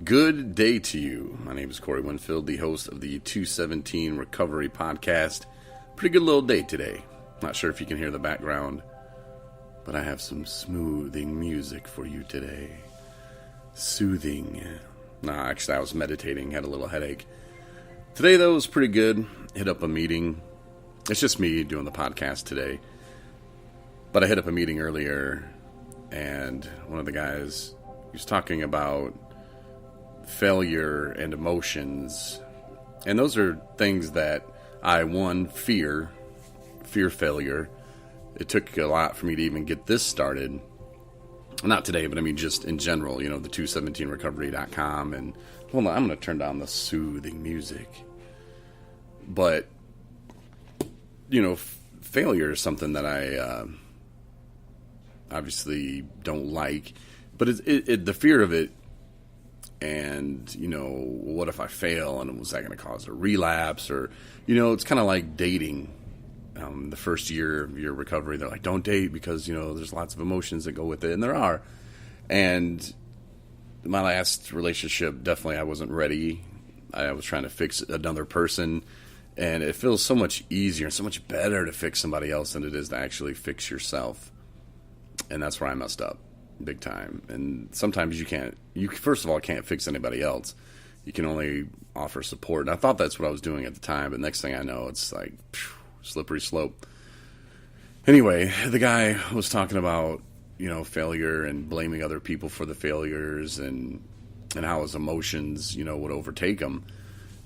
Good day to you. My name is Corey Winfield, the host of the 217 Recovery Podcast. Pretty good little day today. Not sure if you can hear the background, but I have some smoothing music for you today. Soothing. Actually, I was meditating, had a little headache. Today, though, was pretty good. Hit up a meeting. It's just me doing the podcast today. But I hit up a meeting earlier, and one of the guys, he was talking about failure and emotions. And those are things that I, fear failure. It took a lot for me to even get this started. Not today, but I mean just in general, the 217recovery.com. And hold on, I'm going to turn down the soothing music. But, failure is something that I obviously don't like. But the fear of it, and, what if I fail, and was that going to cause a relapse? Or, it's kind of like dating. The first year of your recovery, they're like, don't date because, there's lots of emotions that go with it. And there are. And my last relationship, definitely I wasn't ready. I was trying to fix another person. And it feels so much easier and so much better to fix somebody else than it is to actually fix yourself. And that's where I messed up big time. And sometimes you first of all can't fix anybody else. You can only offer support. And I thought that's what I was doing at the time. But next thing I know, it's like, slippery slope. Anyway, the guy was talking about, failure and blaming other people for the failures and how his emotions, would overtake him.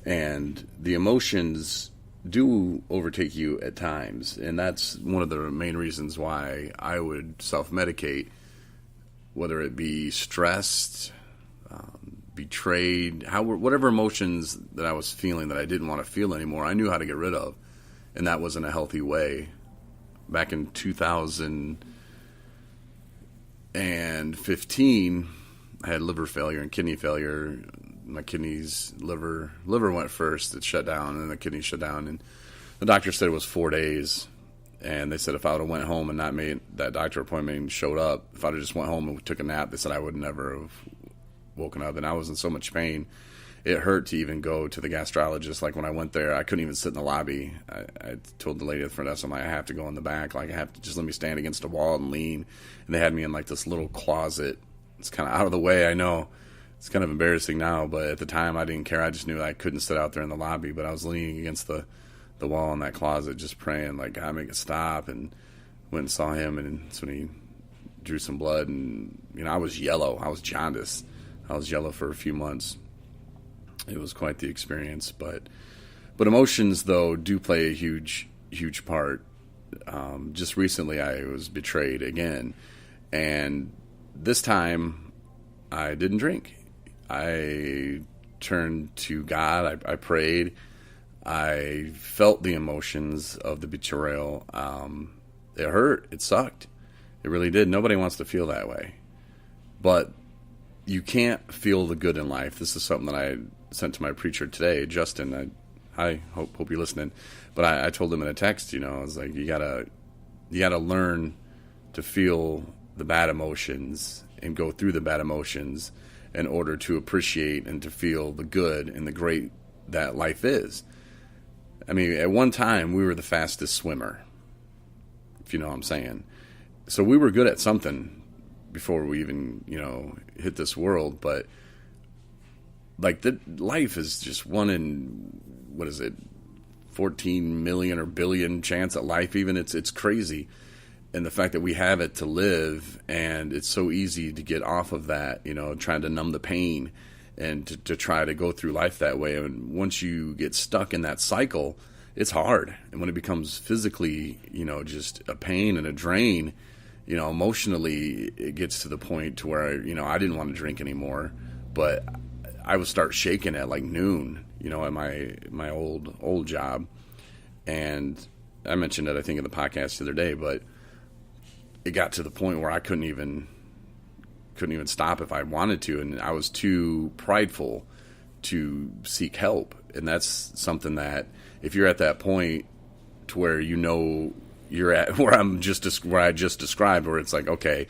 And the emotions do overtake you at times. And that's one of the main reasons why I would self-medicate, whether it be stressed, betrayed, whatever emotions that I was feeling that I didn't want to feel anymore, I knew how to get rid of. And that wasn't a healthy way. Back in 2015, I had liver failure and kidney failure. My liver went first. It shut down, and then the kidney shut down. And the doctor said it was 4 days. And they said if I would have went home and not made that doctor appointment and showed up, if I would have just went home and took a nap, they said I would never have woken up. And I was in so much pain. It hurt to even go to the gastrologist. Like when I went there, I couldn't even sit in the lobby. I told the lady at the front desk, I'm like, I have to go in the back. Like I have to just let me stand against a wall and lean. And they had me in like this little closet. It's kind of out of the way. I know it's kind of embarrassing now, but at the time I didn't care. I just knew I couldn't sit out there in the lobby, but I was leaning against the wall in that closet, just praying like, God, make it stop. And went and saw him, and that's when he drew some blood. And I was yellow. I was jaundiced. I was yellow for a few months. It was quite the experience, but emotions, though, do play a huge part. Just recently, I was betrayed again, and this time, I didn't drink. I turned to God. I prayed. I felt the emotions of the betrayal. It hurt. It sucked. It really did. Nobody wants to feel that way, but you can't feel the good in life. This is something that I sent to my preacher today, Justin. I hope you're listening. But I told him in a text, I was like, you gotta learn to feel the bad emotions and go through the bad emotions in order to appreciate and to feel the good and the great that life is. I mean, at one time we were the fastest swimmer, if you know what I'm saying. So we were good at something before we even, hit this world, but like the life is just one in, 14 million or billion chance at life even. It's crazy. And the fact that we have it to live, and it's so easy to get off of that, trying to numb the pain and to try to go through life that way. And once you get stuck in that cycle, it's hard. And when it becomes physically, just a pain and a drain, emotionally, it gets to the point to where, I didn't want to drink anymore, but I would start shaking at like noon, at my old job. And I mentioned it, I think, in the podcast the other day, but it got to the point where I couldn't even stop if I wanted to. And I was too prideful to seek help. And that's something that if you're at that point to where you're at where I just described, where it's like, okay,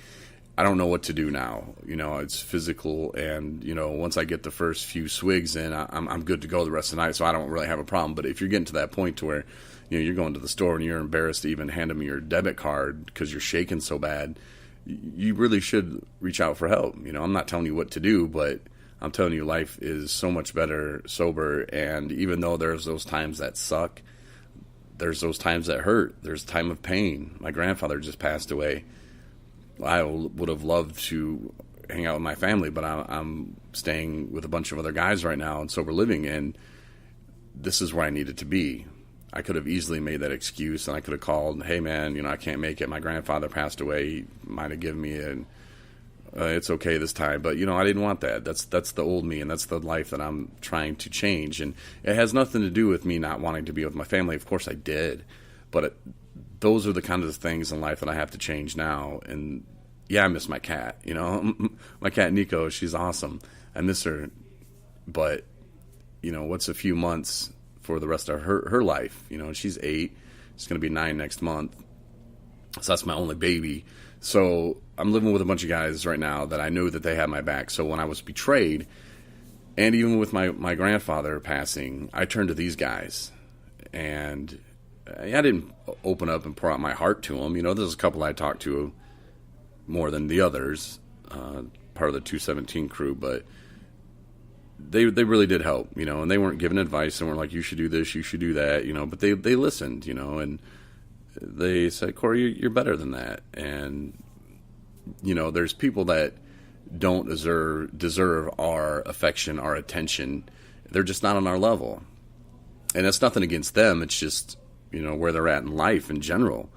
I don't know what to do now. It's physical, and once I get the first few swigs in, I'm good to go the rest of the night. So I don't really have a problem. But if you're getting to that point to where you're going to the store and you're embarrassed to even hand them your debit card because you're shaking so bad, you really should reach out for help. I'm not telling you what to do, but I'm telling you, life is so much better sober. And even though there's those times that suck, there's those times that hurt. There's time of pain. My grandfather just passed away. I would have loved to hang out with my family, but I'm staying with a bunch of other guys right now in sober living, and this is where I needed to be. I could have easily made that excuse, and I could have called, hey man, I can't make it. My grandfather passed away. He might have given me it's okay this time, but I didn't want that. That's the old me, and that's the life that I'm trying to change. And it has nothing to do with me not wanting to be with my family. Of course I did, but those are the kind of things in life that I have to change now. And yeah, I miss my cat. My cat Nico, she's awesome. I miss her, but what's a few months for the rest of her life? She's 8. She's going to be 9 next month. So that's my only baby. So I'm living with a bunch of guys right now that I knew that they had my back. So when I was betrayed, and even with my grandfather passing, I turned to these guys. And I didn't open up and pour out my heart to them. There's a couple I talked to more than the others, part of the 217 crew, but they really did help, and they weren't giving advice and weren't like, you should do this, you should do that, but they listened, and they said, Corey, you're better than that. And, there's people that don't deserve our affection, our attention. They're just not on our level. And it's nothing against them. It's just, where they're at in life in general,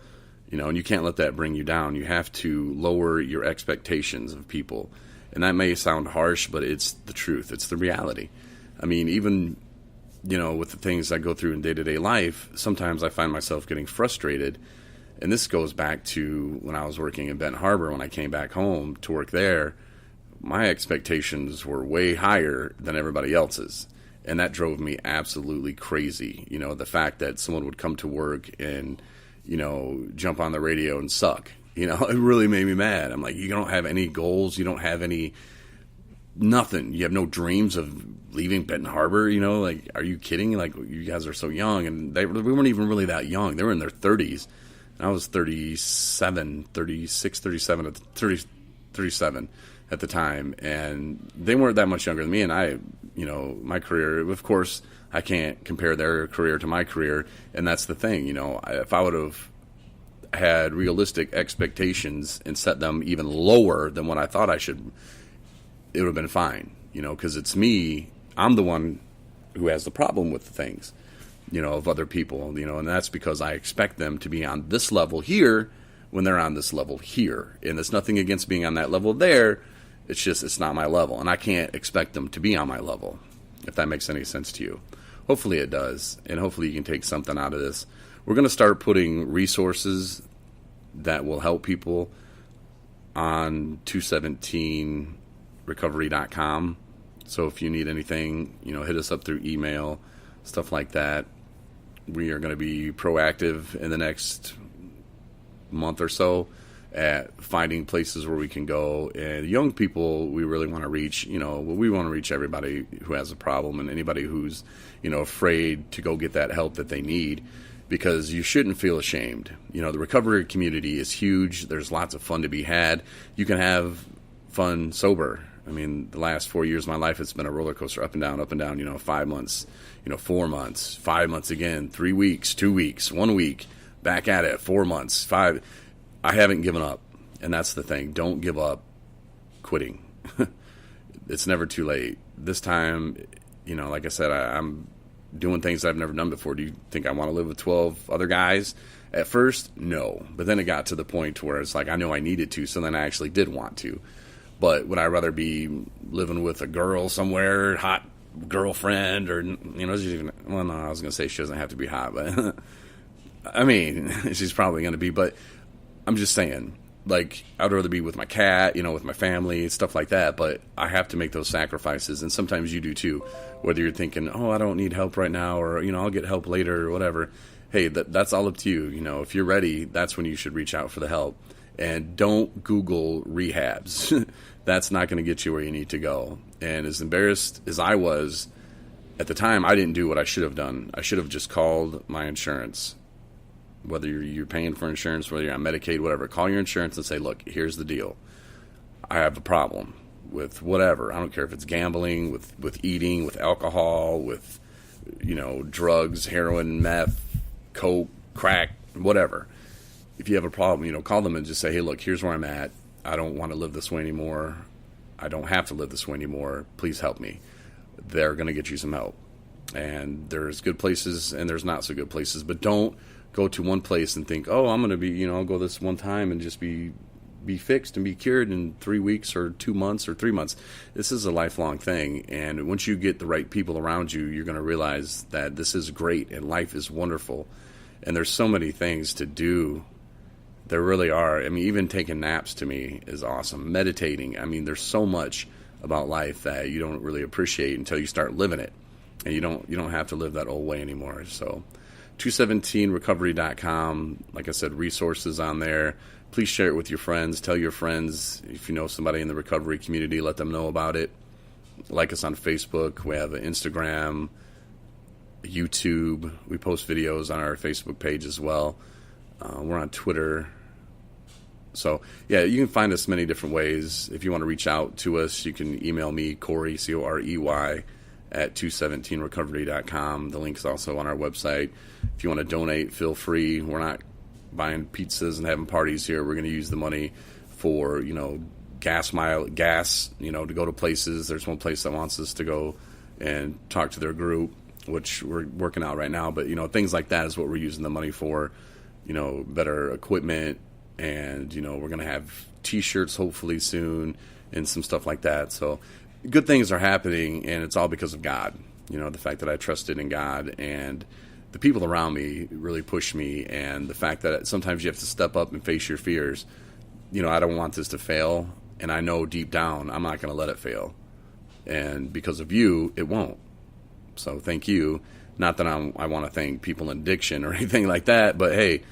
and you can't let that bring you down. You have to lower your expectations of people. And that may sound harsh, but it's the truth. It's the reality. I mean, even, with the things I go through in day-to-day life, sometimes I find myself getting frustrated. And this goes back to when I was working in Benton Harbor. When I came back home to work there, my expectations were way higher than everybody else's. And that drove me absolutely crazy. The fact that someone would come to work and, jump on the radio and suck. It really made me mad. I'm like, you don't have any goals. You don't have any nothing. You have no dreams of leaving Benton Harbor. Like, are you kidding? Like, you guys are so young. And we weren't even really that young. They were in their 30s. And I was 37 at the time. And they weren't that much younger than me. And I, my career, of course, I can't compare their career to my career. And that's the thing. If I would have had realistic expectations and set them even lower than what I thought I should, it would have been fine, because it's me. I'm the one who has the problem with the things, of other people, and that's because I expect them to be on this level here when they're on this level here. And there's nothing against being on that level there. It's just, it's not my level, and I can't expect them to be on my level, if that makes any sense to you. Hopefully it does, and hopefully you can take something out of this. We're going to start putting resources that will help people on 217recovery.com. So if you need anything, hit us up through email, stuff like that. We are going to be proactive in the next month or so at finding places where we can go. And young people, we really want to reach, we want to reach everybody who has a problem and anybody who's, afraid to go get that help that they need. Because you shouldn't feel ashamed. The recovery community is huge. There's lots of fun to be had. You can have fun sober. I mean, the last 4 years of my life, it's been a roller coaster, up and down, 5 months, 4 months, 5 months again, 3 weeks, 2 weeks, 1 week, back at it, 4 months, 5. I haven't given up. And that's the thing. Don't give up quitting. It's never too late. This time, like I said, I'm doing things I've never done before. Do you think I want to live with 12 other guys? At first, no. But then it got to the point where it's like, I know I needed to, so then I actually did want to. But would I rather be living with a girl somewhere, hot girlfriend, or, well, no, I was going to say she doesn't have to be hot, but, I mean, she's probably going to be, but I'm just saying, like, I'd rather be with my cat, with my family, stuff like that, but I have to make those sacrifices, and sometimes you do too, whether you're thinking, I don't need help right now, or, I'll get help later, or whatever. Hey, that's all up to you. If you're ready, that's when you should reach out for the help. And don't Google rehabs. That's not going to get you where you need to go. And as embarrassed as I was at the time, I didn't do what I should have done. I should have just called my insurance. Whether you're paying for insurance, whether you're on Medicaid, whatever, call your insurance and say, look, here's the deal. I have a problem with whatever. I don't care if it's gambling, with eating, with alcohol, with, drugs, heroin, meth, coke, crack, whatever. If you have a problem, call them and just say, hey, look, here's where I'm at. I don't want to live this way anymore. I don't have to live this way anymore. Please help me. They're going to get you some help. And there's good places and there's not so good places. But don't go to one place and think, oh, I'm going to be, I'll go this one time and just be fixed and be cured in 3 weeks or 2 months or 3 months. This is a lifelong thing. And once you get the right people around you, you're going to realize that this is great and life is wonderful. And there's so many things to do. There really are. I mean, even taking naps to me is awesome. Meditating. I mean, there's so much about life that you don't really appreciate until you start living it. And you don't have to live that old way anymore. So 217recovery.com. Like I said, resources on there. Please share it with your friends. Tell your friends. If you know somebody in the recovery community, let them know about it. Like us on Facebook. We have an Instagram, YouTube. We post videos on our Facebook page as well. We're on Twitter. So, yeah, you can find us many different ways. If you want to reach out to us, you can email me, Corey, Corey, at 217recovery.com. The link's also on our website. If you want to donate, feel free. We're not buying pizzas and having parties here. We're going to use the money for, gas, to go to places. There's one place that wants us to go and talk to their group, which we're working out right now. But, things like that is what we're using the money for. Better equipment, and, we're going to have T-shirts hopefully soon and some stuff like that. So good things are happening, and it's all because of God. The fact that I trusted in God, and the people around me really pushed me, and the fact that sometimes you have to step up and face your fears. I don't want this to fail, and I know deep down I'm not going to let it fail. And because of you, it won't. So thank you. Not that I want to thank people in addiction or anything like that, but hey,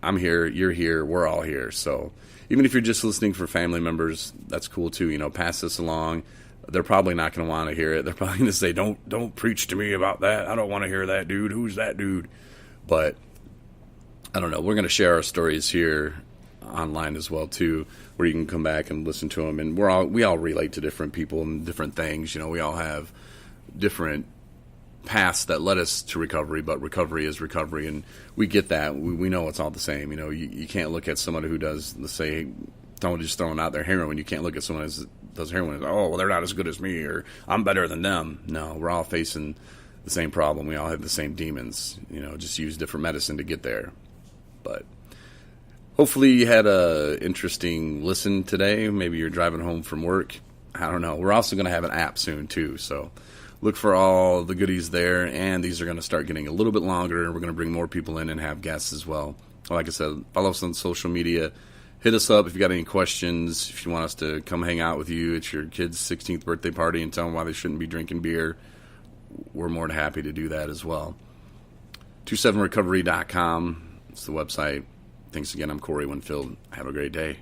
I'm here, you're here, we're all here. So even if you're just listening for family members, that's cool too. Pass this along. They're probably not going to want to hear it. They're probably going to say, don't preach to me about that. I don't want to hear that dude. Who's that dude? But I don't know. We're going to share our stories here online as well too, where you can come back and listen to them. And we all relate to different people and different things. We all have different paths that led us to recovery, but recovery is recovery, and we get that. We know it's all the same. You can't look at someone who does, let's say, don't just throwing out their heroin. You can't look at someone who does heroin and, oh, well, they're not as good as me, or I'm better than them. No, we're all facing the same problem. We all have the same demons. Just use different medicine to get there. But hopefully you had a interesting listen today. Maybe you're driving home from work. I don't know. We're also going to have an app soon too, so look for all the goodies there, and these are going to start getting a little bit longer, and we're going to bring more people in and have guests as well. Like I said, follow us on social media. Hit us up if you got any questions, if you want us to come hang out with you at your kid's 16th birthday party and tell them why they shouldn't be drinking beer. We're more than happy to do that as well. 27recovery.com. It's the website. Thanks again. I'm Corey Winfield. Have a great day.